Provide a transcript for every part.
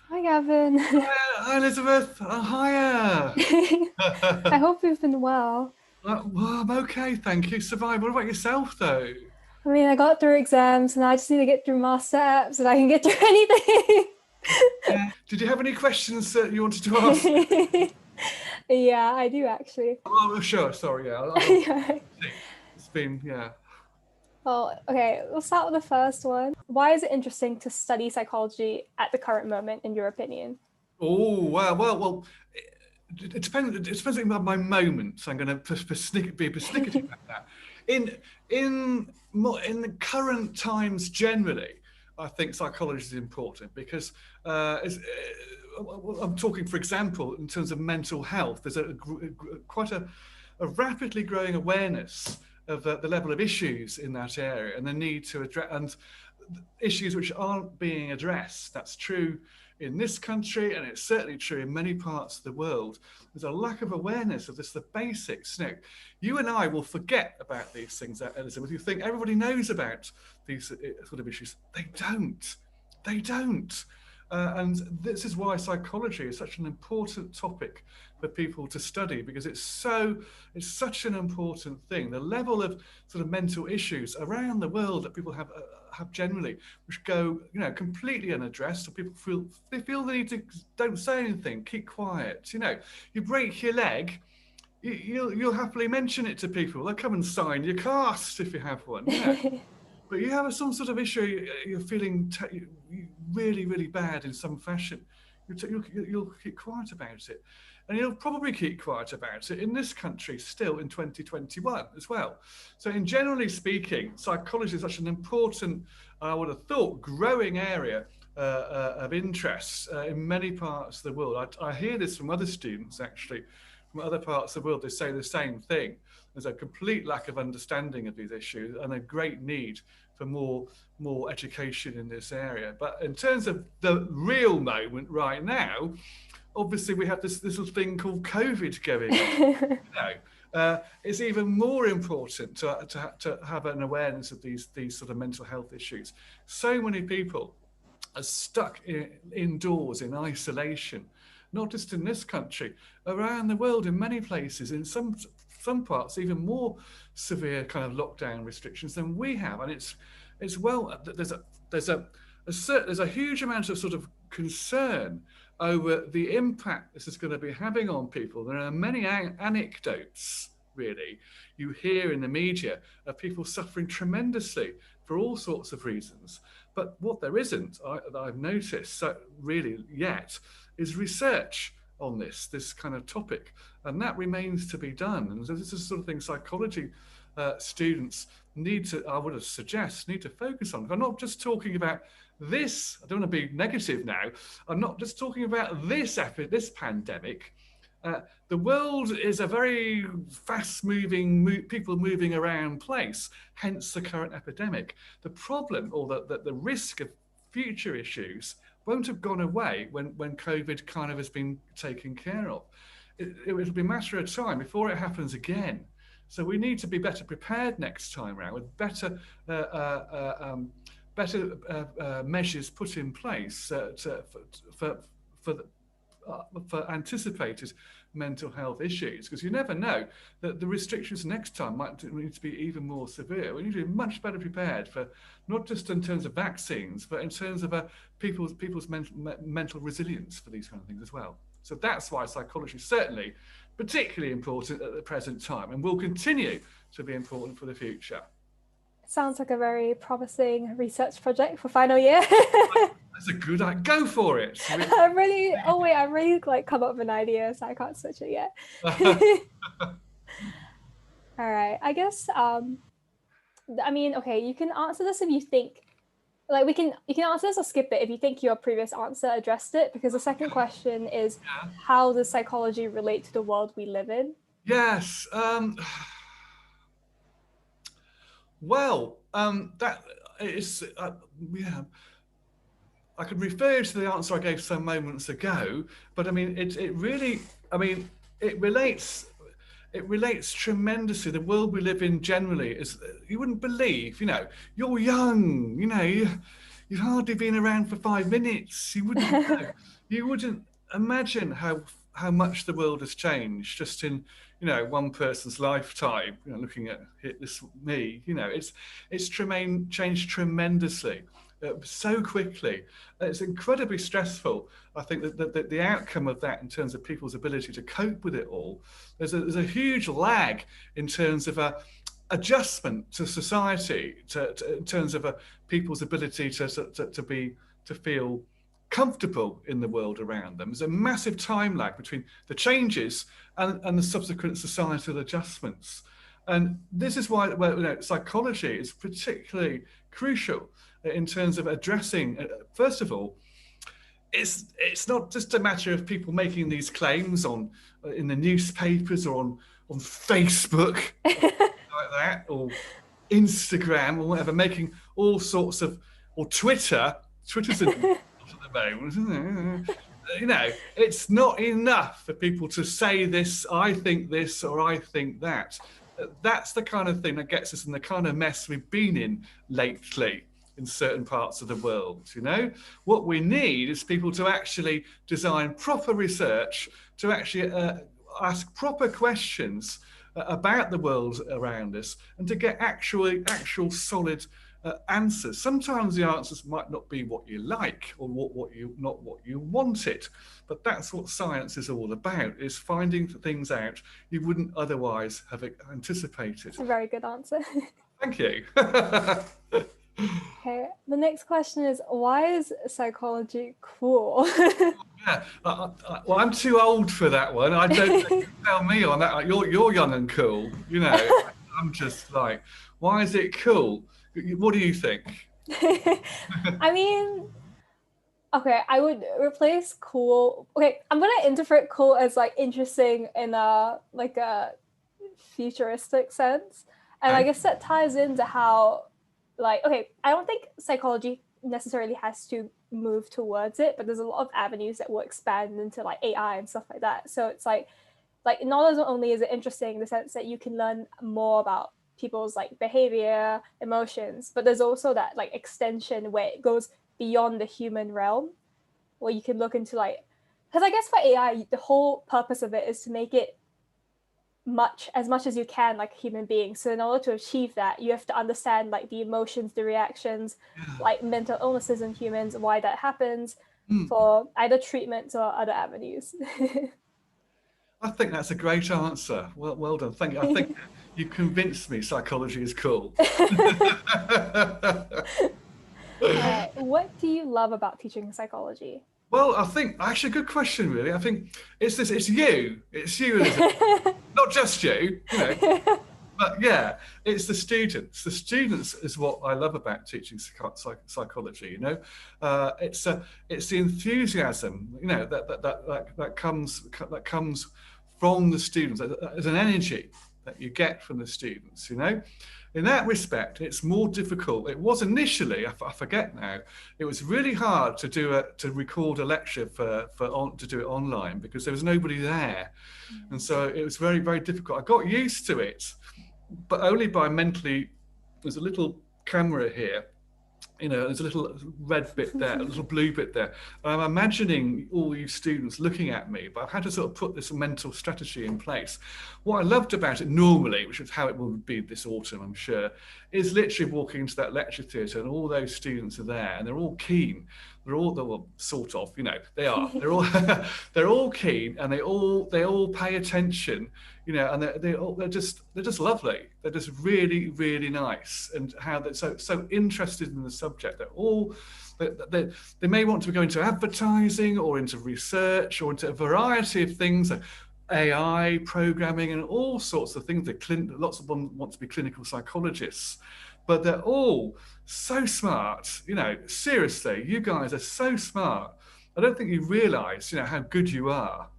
Hi, Gavin. Hi, Elizabeth. Hiya. I hope you've been well. Well, I'm okay, thank you. Survived. What about yourself, though? I mean, I got through exams and I just need to get through master apps and I can get through anything. Yeah. Did you have any questions that you wanted to ask me? Yeah, I do actually. Oh, sure. Sorry. Yeah. Yeah. It's been, yeah. Well, okay, we'll start with the first one. Why is it interesting to study psychology at the current moment, in your opinion? Oh, well. It depends. It depends on my moment. So I'm going to be persnickety about that. In in the current times generally, I think psychology is important because I'm talking, for example, in terms of mental health. There's quite a rapidly growing awareness of the level of issues in that area and the need to address and issues which aren't being addressed. That's true in this country, and it's certainly true in many parts of the world. There's a lack of awareness of this, the basics. You and I will forget about these things, Elizabeth. You think everybody knows about these sort of issues. They don't. They don't. And this is why psychology is such an important topic for people to study, because it's such an important thing. The level of sort of mental issues around the world that people have generally, which go completely unaddressed, or people feel the need to don't say anything, keep quiet. You break your leg, you'll happily mention it to people. They'll come and sign your cast if you have one. But you have some sort of issue, you're feeling really, really bad in some fashion, you'll keep quiet about it. And you'll probably keep quiet about it in this country still in 2021 as well. So, in generally speaking, psychology is such an important, I would have thought, growing area of interest in many parts of the world. I hear this from other students, actually, from other parts of the world. They say the same thing. There's a complete lack of understanding of these issues and a great need for more education in this area. But in terms of the real moment right now, obviously we have this little thing called COVID going on. It's even more important to have an awareness of these sort of mental health issues. So many people are stuck indoors in isolation, not just in this country, around the world, in many places, in some parts even more severe kind of lockdown restrictions than we have. And it's well, there's a huge amount of sort of concern over the impact this is going to be having on people. There are many anecdotes, really, you hear in the media of people suffering tremendously for all sorts of reasons. But what there isn't, that I've noticed really yet, is research on this kind of topic, and that remains to be done. And so this is the sort of thing psychology students I would suggest, need to focus on. I'm not just talking about this. I don't want to be negative now. I'm not just talking about this pandemic. The world is a very fast-moving, people moving around place, hence the current epidemic. The problem, or the risk of future issues, won't have gone away when COVID kind of has been taken care of. It'll be a matter of time before it happens again. So we need to be better prepared next time around with better measures put in place for anticipated mental health issues, because you never know that the restrictions next time might need to be even more severe. We need to be much better prepared for, not just in terms of vaccines, but in terms of people's mental resilience for these kind of things as well. So that's why psychology is certainly particularly important at the present time, and will continue to be important for the future. Sounds like a very promising research project for final year. That's a good idea. Go for it. I really like come up with an idea, so I can't switch it yet. All right, I guess I mean, okay, you can answer this if you think you can answer this or skip it if you think your previous answer addressed it, because the second question is, how does psychology relate to the world we live in? Yes. Well, that is, yeah. I could refer to the answer I gave some moments ago, but I mean, it really, I mean, it relates tremendously. The world we live in generally is, you wouldn't believe, you're young, you've hardly been around for 5 minutes. You wouldn't know. you wouldn't imagine how much the world has changed just in, one person's lifetime. Looking at this me, it's changed tremendously. So quickly. It's incredibly stressful. I think that the outcome of that in terms of people's ability to cope with it all, there's a huge lag in terms of adjustment to society, in terms of people's ability to feel comfortable in the world around them. There's a massive time lag between the changes and the subsequent societal adjustments. And this is why psychology is particularly crucial in terms of addressing, first of all, it's not just a matter of people making these claims in the newspapers or on Facebook like that, or Instagram or whatever, making all sorts of, or Twitter's at the moment, isn't it? It's not enough for people to say this, I think this, or I think that. That's the kind of thing that gets us in the kind of mess we've been in lately in certain parts of the world. What we need is people to actually design proper research, to actually ask proper questions about the world around us, and to get actual solid answers. Sometimes the answers might not be what you like or not what you wanted, but that's what science is all about, is finding things out you wouldn't otherwise have anticipated. A very good answer. Thank you. Okay, the next question is, why is psychology cool? Yeah, well, I'm too old for that one. I don't tell me on that. You're young and cool, I'm just like, why is it cool? What do you think? I mean, okay, I would replace cool. Okay, I'm gonna interpret cool as like interesting in a futuristic sense, and I guess that ties into how, I don't think psychology necessarily has to move towards it, but there's a lot of avenues that will expand into like AI and stuff like that. So it's like not only is it interesting in the sense that you can learn more about people's like behavior, emotions, but there's also that like extension where it goes beyond the human realm, where you can look into because I guess for AI, the whole purpose of it is to make it as much as you can like a human being. So in order to achieve that, you have to understand like the emotions, the reactions, like mental illnesses in humans, why that happens, for either treatments or other avenues. I think that's a great answer. Well done. Thank you. I think you convinced me psychology is cool. What do you love about teaching psychology? Well, I think actually a good question, really. I think it's you, not just you, but yeah, it's the students. The students is what I love about teaching psychology. It's the enthusiasm, that comes from the students. There's an energy that you get from the students. In that respect, it's more difficult. It was initially, I forget now, it was really hard to record a lecture to do it online because there was nobody there. And so it was very, very difficult. I got used to it, but only by mentally, there's a little camera here, there's a little red bit there, a little blue bit there. I'm imagining all you students looking at me, but I've had to sort of put this mental strategy in place. What I loved about it normally, which is how it will be this autumn, I'm sure, is literally walking into that lecture theatre and all those students are there and they're all keen. They're all sort of, they are. They're all they're all keen and they all pay attention, and they're just lovely. They're just really, really nice, and how they're so interested in the subject. They may want to go into advertising or into research or into a variety of things, like AI, programming, and all sorts of things. Lots of them want to be clinical psychologists. But they're all so smart, seriously, you guys are so smart. I don't think you realize, how good you are,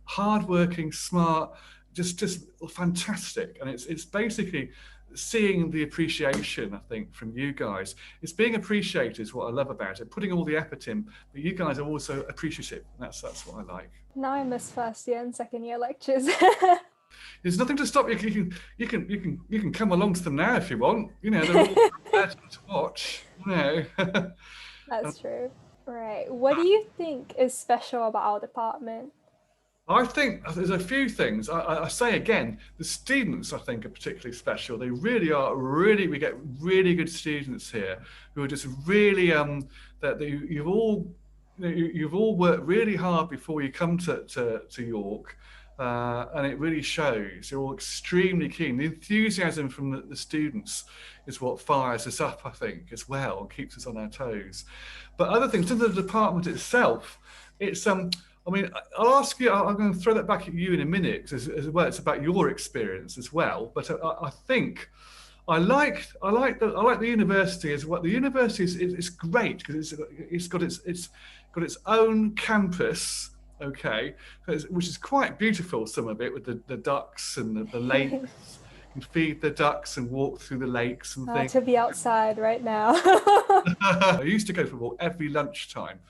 hardworking, smart, just fantastic. And it's basically seeing the appreciation, I think, from you guys. It's being appreciated is what I love about it, putting all the effort in, but you guys are also appreciative. And that's what I like. Now I miss first year and second year lectures. There's nothing to stop you. You can come along to them now if you want. They're all there to watch. That's true. Right. What do you think is special about our department? I think there's a few things. I say again, the students I think are particularly special. They really are. Really, we get really good students here who are just really you've all you've all worked really hard before you come to York, and it really shows. You're all extremely keen. The enthusiasm from the students is what fires us up, I think, as well, and keeps us on our toes. But other things, in the department itself, it's I mean, I'll ask you. I'm going to throw that back at you in a minute, as well. It's about your experience as well. But I think I like the university as well. The university is great because it's got its own campus. Okay, which is quite beautiful. Some of it with the ducks and the lakes. You can feed the ducks and walk through the lakes and things. To be outside right now. I used to go for a walk every lunchtime.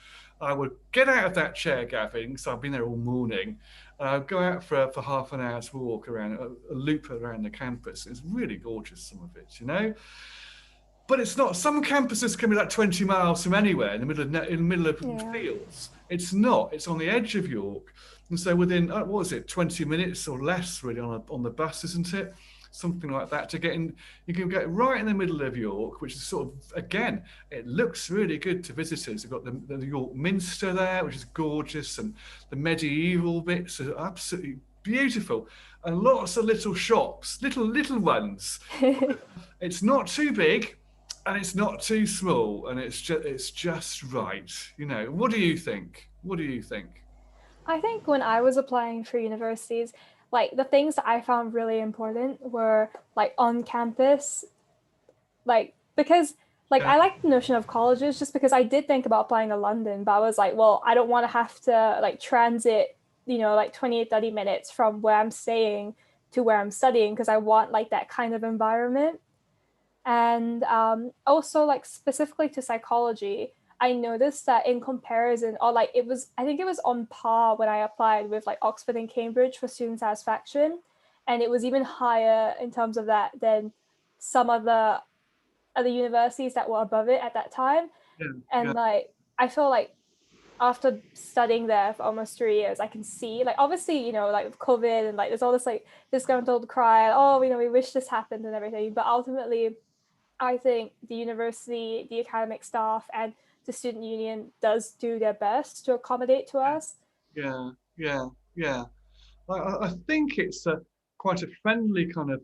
I would get out of that chair, Gavin, so I've been there all morning, and I'd go out for half an hour's walk around, a loop around the campus. It's really gorgeous, some of it, you know? But it's not, some campuses can be like 20 miles from anywhere in the middle of fields. It's not, it's on the edge of York. And so within, what was it, 20 minutes or less really on the bus, isn't it? Something like that to get in. You can get right in the middle of York, which is sort of, again, it looks really good to visitors. You've got the York Minster there, which is gorgeous, and the medieval bits are absolutely beautiful, and lots of little shops, little ones. It's not too big and it's not too small, and it's just right. You know, what do you think? What do you think? I think when I was applying for universities, like the things that I found really important were like on campus, like because like I like the notion of colleges just because I did think about applying to London, but I was like, well, I don't want to have to like transit, you know, like 20, 30 minutes from where I'm staying to where I'm studying because I want like that kind of environment. And also like specifically to psychology, I noticed that in comparison, or like I think it was on par when I applied with like Oxford and Cambridge for student satisfaction. And it was even higher in terms of that than some of the other universities that were above it at that time. Like, I feel like after studying there for almost 3 years, I can see like, obviously, you know, like with COVID and like, there's all this like disgruntled cry, oh, you know, we wish this happened and everything. But ultimately, I think the university, the academic staff, and the student union does do their best to accommodate to us. Yeah. I think it's quite a friendly kind of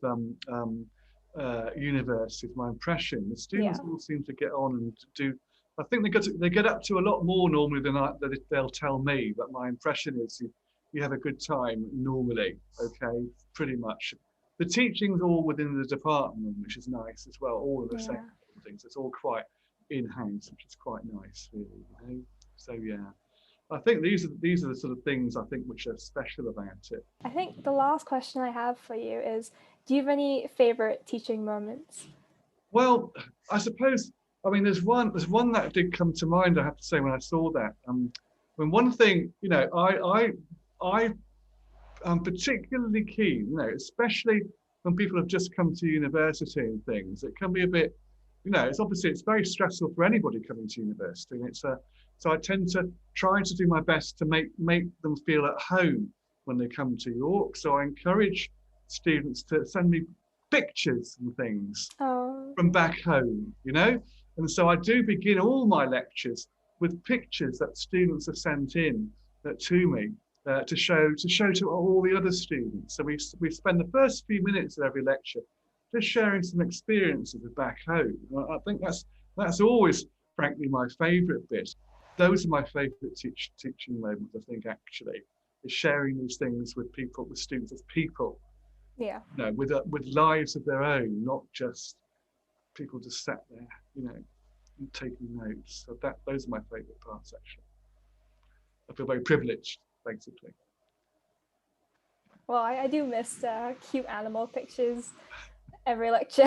university, is my impression. The students all seem to get on and do. I think they get up to a lot more normally than they'll tell me. But my impression is you have a good time normally. Okay, pretty much. The teaching's all within the department, which is nice as well. All of the same things. It's all quite in-house, which is quite nice, really. You know? So yeah, I think these are the sort of things I think which are special about it. I think the last question I have for you is: do you have any favorite teaching moments? Well, I suppose. I mean, there's one that did come to mind. I have to say when I saw that. When one thing, you know, I'm particularly keen, you know, especially when people have just come to university and things. It can be a bit, you know, it's very stressful for anybody coming to university. And so I tend to try to do my best to make them feel at home when they come to York. So I encourage students to send me pictures and things from back home, you know. And so I do begin all my lectures with pictures that students have sent in to me. To show to all the other students. So we spend the first few minutes of every lecture just sharing some experiences of back home. I think that's always, frankly, my favourite bit. Those are my favourite teaching moments, I think, actually, is sharing these things with students as people. Yeah. You know, with lives of their own, not just people just sat there, you know, and taking notes. So those are my favourite parts, actually. I feel very privileged. Basically. Well, I do miss cute animal pictures every lecture.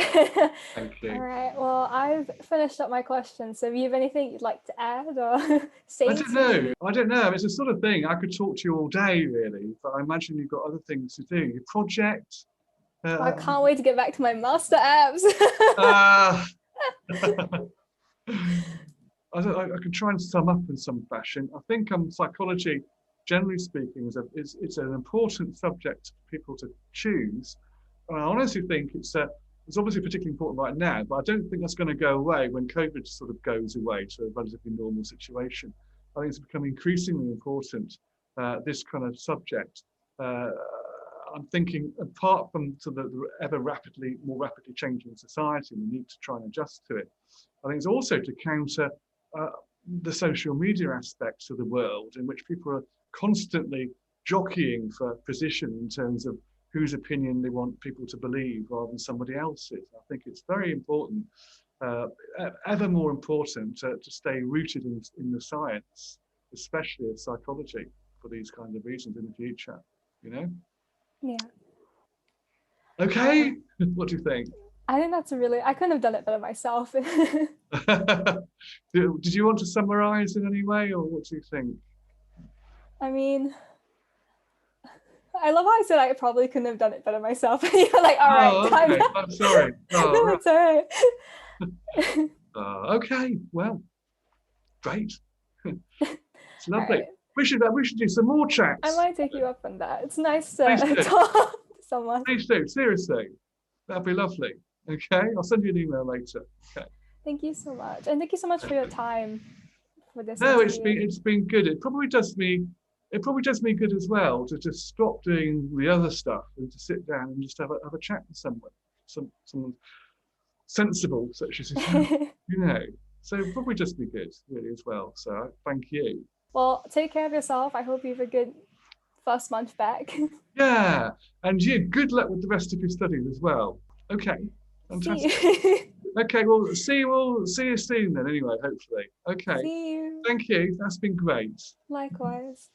Thank you. All right. Well, I've finished up my questions. So, if you have anything you'd like to add or say? I don't know. It's a sort of thing I could talk to you all day, really. But I imagine you've got other things to do. Your project. I can't wait to get back to my master apps. I can try and sum up in some fashion. I think psychology, generally speaking, it's an important subject for people to choose. And I honestly think it's obviously particularly important right now, but I don't think that's going to go away when COVID sort of goes away to a relatively normal situation. I think it's become increasingly important, this kind of subject. I'm thinking, apart from the more rapidly changing society, we need to try and adjust to it. I think it's also to counter the social media aspects of the world, in which people are constantly jockeying for position in terms of whose opinion they want people to believe rather than somebody else's. I think it's very important, ever more important, to stay rooted in the science, especially of psychology, for these kinds of reasons in the future, you know? Yeah. Okay, what do you think? I think that's I couldn't have done it better myself. Did you want to summarize in any way, or what do you think? I mean, I love how I said I probably couldn't have done it better myself. You're like, all right, time. Okay. I'm sorry. Oh, no, right. it's all right. Okay, well, great. It's lovely. Right. We should do some more chats. I might take you up on that. It's nice to talk to someone. Please do, seriously. That'd be lovely. Okay, I'll send you an email later. Okay. Thank you so much, and thank you so much for your time for this. No, interview. it's been good. It probably does me good as well to just stop doing the other stuff and to sit down and just have a chat with someone sensible, such as yourself, you know. So it'll probably just be good, really, as well. So thank you. Well, take care of yourself. I hope you have a good first month back. Yeah, and you, good luck with the rest of your studies as well. Okay, fantastic. Okay, well, see you soon then. Anyway, hopefully. Okay. See you. Thank you. That's been great. Likewise.